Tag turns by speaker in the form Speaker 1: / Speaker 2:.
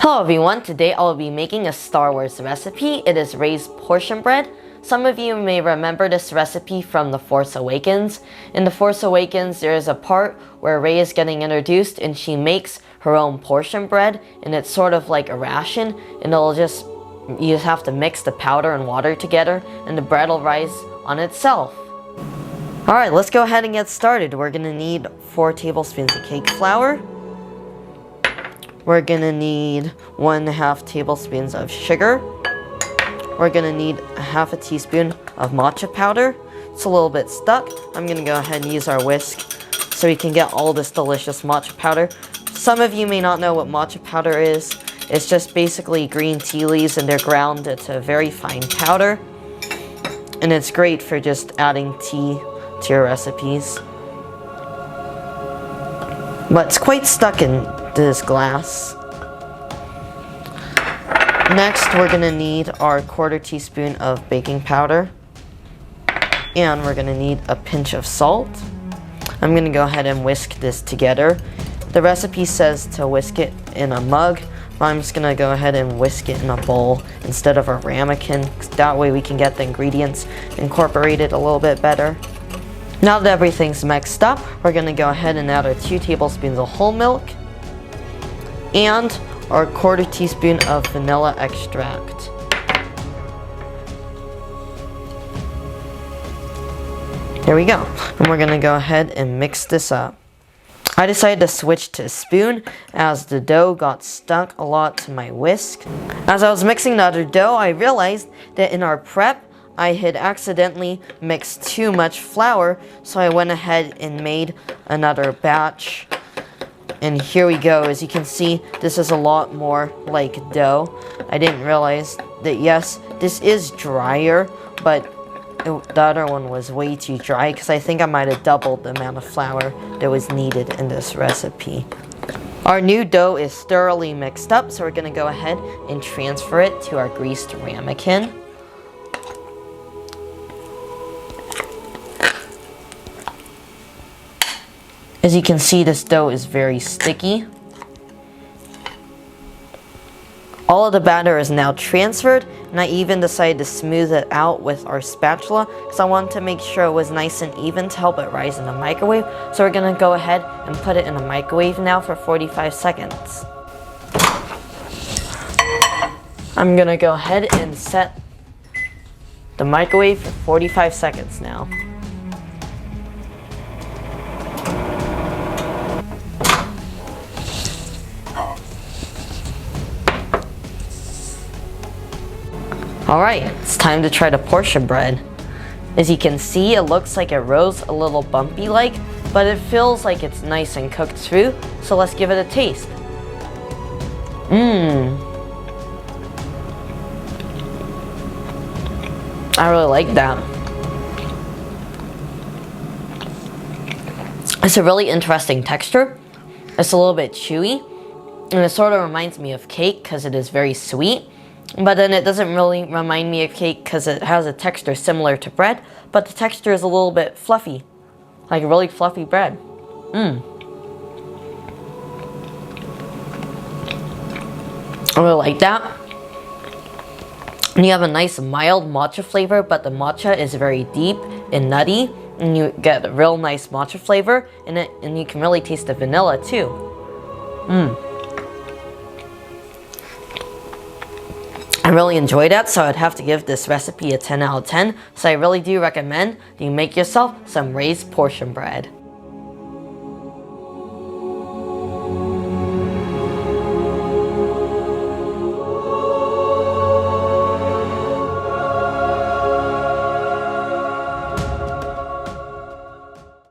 Speaker 1: Hello everyone, today I'll be making a Star Wars recipe. It is raised portion bread. Some of you may remember this recipe from The Force Awakens. In The Force Awakens, there is a part where Rey is getting introduced and she makes her own portion bread, and it's sort of like a ration, and you just have to mix the powder and water together and the bread will rise on itself. Alright, let's go ahead and get started. We're going to need 4 tablespoons of cake flour. We're gonna need 1.5 tablespoons of sugar. We're gonna need 1/2 teaspoon of matcha powder. It's a little bit stuck. I'm gonna go ahead and use our whisk so we can get all this delicious matcha powder. Some of you may not know what matcha powder is. It's just basically green tea leaves and they're ground into a very fine powder. And it's great for just adding tea to your recipes. But it's quite stuck in this glass. Next, we're gonna need our 1/4 teaspoon of baking powder, and we're gonna need a pinch of salt. I'm gonna go ahead and whisk this together. The recipe says to whisk it in a mug, but I'm just gonna go ahead and whisk it in a bowl instead of a ramekin. That way we can get the ingredients incorporated a little bit better. Now that everything's mixed up, we're gonna go ahead and add our 2 tablespoons of whole milk and our 1/4 teaspoon of vanilla extract. There we go. And we're gonna go ahead and mix this up. I decided to switch to a spoon as the dough got stuck a lot to my whisk. As I was mixing the other dough, I realized that in our prep, I had accidentally mixed too much flour, so I went ahead and made another batch. And here we go. As you can see, this is a lot more like dough. I didn't realize that, yes, this is drier, but the other one was way too dry because I think I might have doubled the amount of flour that was needed in this recipe. Our new dough is thoroughly mixed up, so we're going to go ahead and transfer it to our greased ramekin. As you can see, this dough is very sticky. All of the batter is now transferred, and I even decided to smooth it out with our spatula because I wanted to make sure it was nice and even to help it rise in the microwave. So we're going to go ahead and put it in the microwave now for 45 seconds. I'm going to go ahead and set the microwave for 45 seconds now. Alright, it's time to try the portion bread. As you can see, it looks like it rose a little bumpy like, but it feels like it's nice and cooked through, so let's give it a taste. I really like that. It's a really interesting texture. It's a little bit chewy, and it sort of reminds me of cake because it is very sweet. But then it doesn't really remind me of cake because it has a texture similar to bread, but the texture is a little bit fluffy, like really fluffy bread. I really like that. And you have a nice mild matcha flavor, but the matcha is very deep and nutty, and you get a real nice matcha flavor in it, and you can really taste the vanilla too. I really enjoyed that, so I'd have to give this recipe a 10 out of 10. So I really do recommend that you make yourself some raised portion bread.